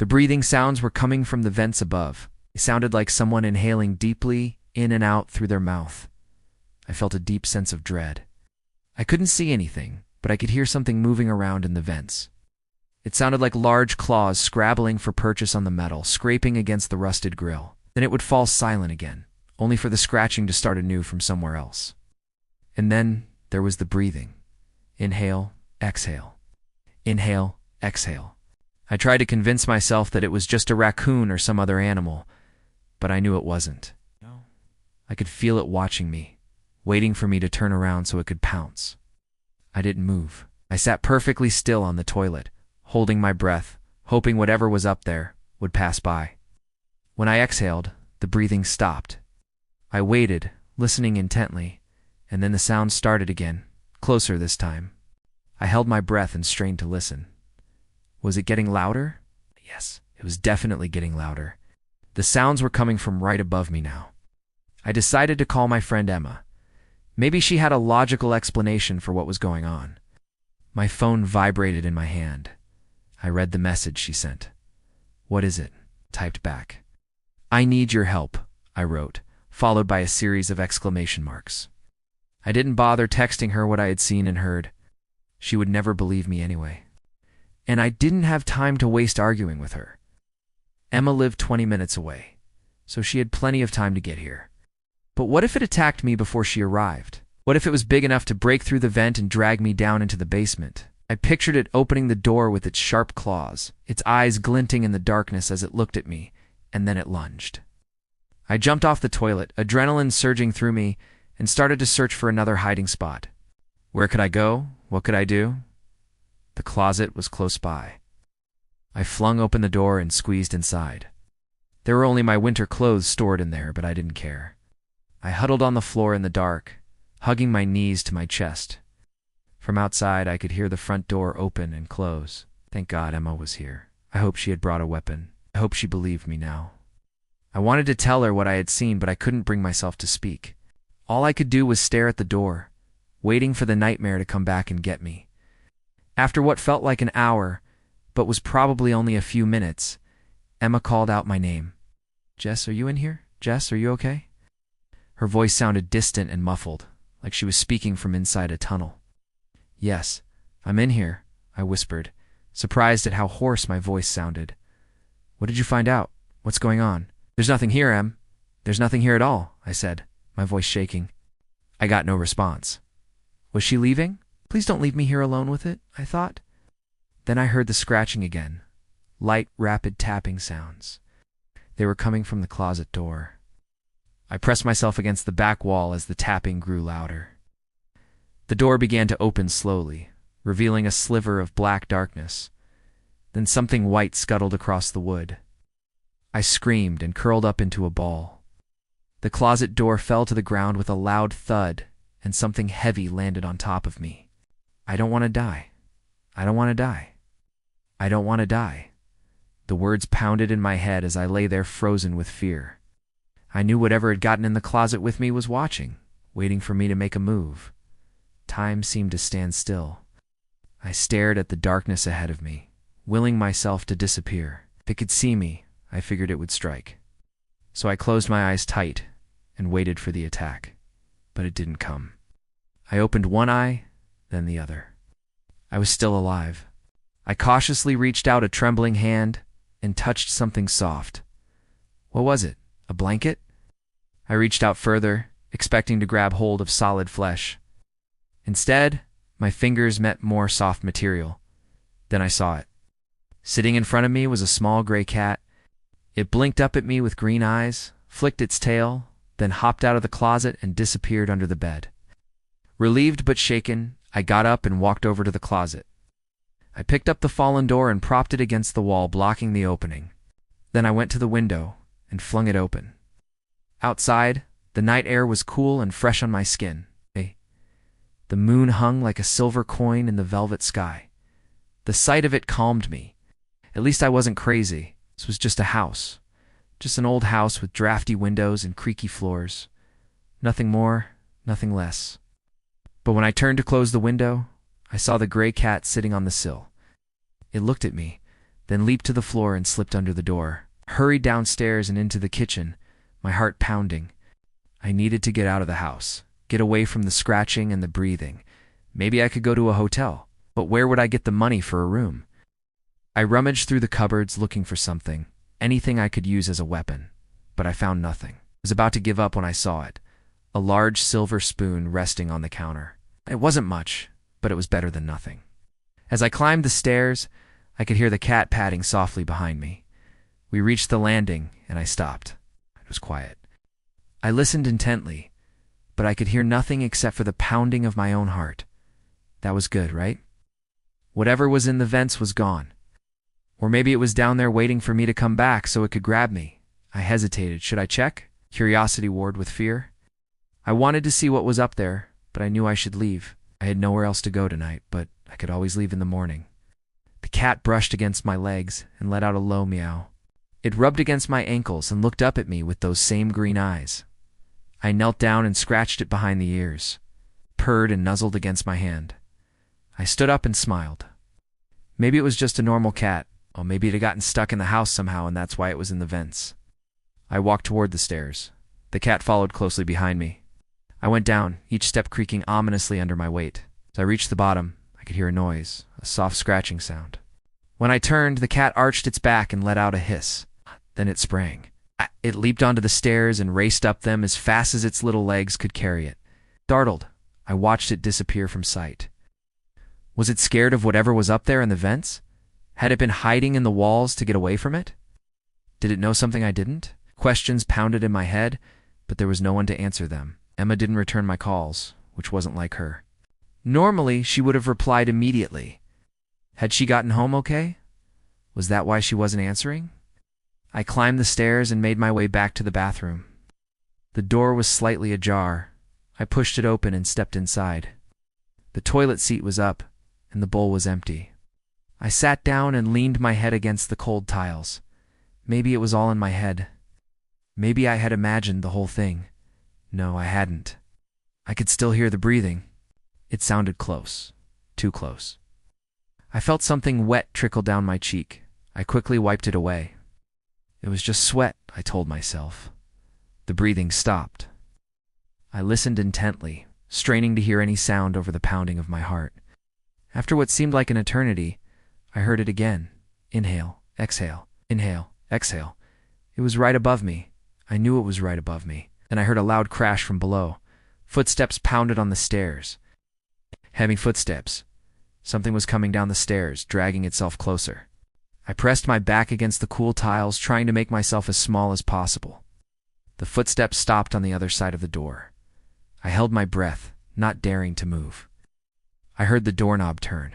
The breathing sounds were coming from the vents above. They sounded like someone inhaling deeply in and out through their mouth. I felt a deep sense of dread. I couldn't see anything, but I could hear something moving around in the vents. It sounded like large claws scrabbling for purchase on the metal, scraping against the rusted grill. Then it would fall silent again, only for the scratching to start anew from somewhere else. And then there was the breathing. Inhale, exhale. Inhale, exhale. I tried to convince myself that it was just a raccoon or some other animal, but I knew it wasn't. I could feel it watching me, waiting for me to turn around so it could pounce. I didn't move. I sat perfectly still on the toilet, holding my breath, hoping whatever was up there would pass by. When I exhaled, the breathing stopped. I waited, listening intently, and then the sound started again, closer this time. I held my breath and strained to listen. Was it getting louder? Yes, it was definitely getting louder. The sounds were coming from right above me now. I decided to call my friend Emma. Maybe she had a logical explanation for what was going on. My phone vibrated in my hand. I read the message she sent. "What is it?" Typed back. "I need your help," I wrote, followed by a series of exclamation marks. I didn't bother texting her what I had seen and heard. She would never believe me anyway. And I didn't have time to waste arguing with her. Emma lived 20 minutes away, so she had plenty of time to get here. But what if it attacked me before she arrived? What if it was big enough to break through the vent and drag me down into the basement? I pictured it opening the door with its sharp claws, its eyes glinting in the darkness as it looked at me, and then it lunged. I jumped off the toilet, adrenaline surging through me, and started to search for another hiding spot. Where could I go? What could I do? The closet was close by. I flung open the door and squeezed inside. There were only my winter clothes stored in there, but I didn't care. I huddled on the floor in the dark, hugging my knees to my chest. From outside, I could hear the front door open and close. Thank God Emma was here. I hoped she had brought a weapon. I hoped she believed me now. I wanted to tell her what I had seen, but I couldn't bring myself to speak. All I could do was stare at the door, waiting for the nightmare to come back and get me. After what felt like an hour, but was probably only a few minutes, Emma called out my name. "Jess, are you in here? Jess, are you okay?" Her voice sounded distant and muffled, like she was speaking from inside a tunnel. "Yes, I'm in here," I whispered, surprised at how hoarse my voice sounded. "What did you find out? What's going on?" "There's nothing here, Em. There's nothing here at all," I said, my voice shaking. I got no response. Was she leaving? Please don't leave me here alone with it, I thought. Then I heard the scratching again, light, rapid tapping sounds. They were coming from the closet door. I pressed myself against the back wall as the tapping grew louder. The door began to open slowly, revealing a sliver of black darkness. Then something white scuttled across the wood. I screamed and curled up into a ball. The closet door fell to the ground with a loud thud, and something heavy landed on top of me. I don't want to die. I don't want to die. I don't want to die. The words pounded in my head as I lay there frozen with fear. I knew whatever had gotten in the closet with me was watching, waiting for me to make a move. Time seemed to stand still. I stared at the darkness ahead of me, willing myself to disappear. If it could see me, I figured it would strike. So I closed my eyes tight and waited for the attack. But it didn't come. I opened one eye, then the other. I was still alive. I cautiously reached out a trembling hand and touched something soft. What was it? A blanket? I reached out further, expecting to grab hold of solid flesh. Instead, my fingers met more soft material. Then I saw it. Sitting in front of me was a small gray cat. It blinked up at me with green eyes, flicked its tail, then hopped out of the closet and disappeared under the bed. Relieved but shaken, I got up and walked over to the closet. I picked up the fallen door and propped it against the wall, blocking the opening. Then I went to the window and flung it open. Outside, the night air was cool and fresh on my skin. The moon hung like a silver coin in the velvet sky. The sight of it calmed me. At least I wasn't crazy. This was just a house. Just an old house with drafty windows and creaky floors. Nothing more, nothing less. But when I turned to close the window, I saw the gray cat sitting on the sill. It looked at me, then leaped to the floor and slipped under the door. Hurried downstairs and into the kitchen, my heart pounding. I needed to get out of the house, get away from the scratching and the breathing. Maybe I could go to a hotel, but where would I get the money for a room? I rummaged through the cupboards looking for something, anything I could use as a weapon, but I found nothing. I was about to give up when I saw it, a large silver spoon resting on the counter. It wasn't much, but it was better than nothing. As I climbed the stairs, I could hear the cat padding softly behind me. We reached the landing, and I stopped. It was quiet. I listened intently, but I could hear nothing except for the pounding of my own heart. That was good, right? Whatever was in the vents was gone. Or maybe it was down there waiting for me to come back so it could grab me. I hesitated. Should I check? Curiosity warred with fear. I wanted to see what was up there, but I knew I should leave. I had nowhere else to go tonight, but I could always leave in the morning. The cat brushed against my legs and let out a low meow. It rubbed against my ankles and looked up at me with those same green eyes. I knelt down and scratched it behind the ears, purred and nuzzled against my hand. I stood up and smiled. Maybe it was just a normal cat, or maybe it had gotten stuck in the house somehow and that's why it was in the vents. I walked toward the stairs. The cat followed closely behind me. I went down, each step creaking ominously under my weight. As I reached the bottom, I could hear a noise, a soft scratching sound. When I turned, the cat arched its back and let out a hiss. Then it sprang. It leaped onto the stairs and raced up them as fast as its little legs could carry it. Startled, I watched it disappear from sight. Was it scared of whatever was up there in the vents? Had it been hiding in the walls to get away from it? Did it know something I didn't? Questions pounded in my head, but there was no one to answer them. Emma didn't return my calls, which wasn't like her. Normally, she would have replied immediately. Had she gotten home okay? Was that why she wasn't answering? I climbed the stairs and made my way back to the bathroom. The door was slightly ajar. I pushed it open and stepped inside. The toilet seat was up, and the bowl was empty. I sat down and leaned my head against the cold tiles. Maybe it was all in my head. Maybe I had imagined the whole thing. No, I hadn't. I could still hear the breathing. It sounded close. Too close. I felt something wet trickle down my cheek. I quickly wiped it away. It was just sweat, I told myself. The breathing stopped. I listened intently, straining to hear any sound over the pounding of my heart. After what seemed like an eternity, I heard it again. Inhale, exhale, inhale, exhale. It was right above me. I knew it was right above me. Then I heard a loud crash from below. Footsteps pounded on the stairs. Heavy footsteps. Something was coming down the stairs, dragging itself closer. I pressed my back against the cool tiles, trying to make myself as small as possible. The footsteps stopped on the other side of the door. I held my breath, not daring to move. I heard the doorknob turn.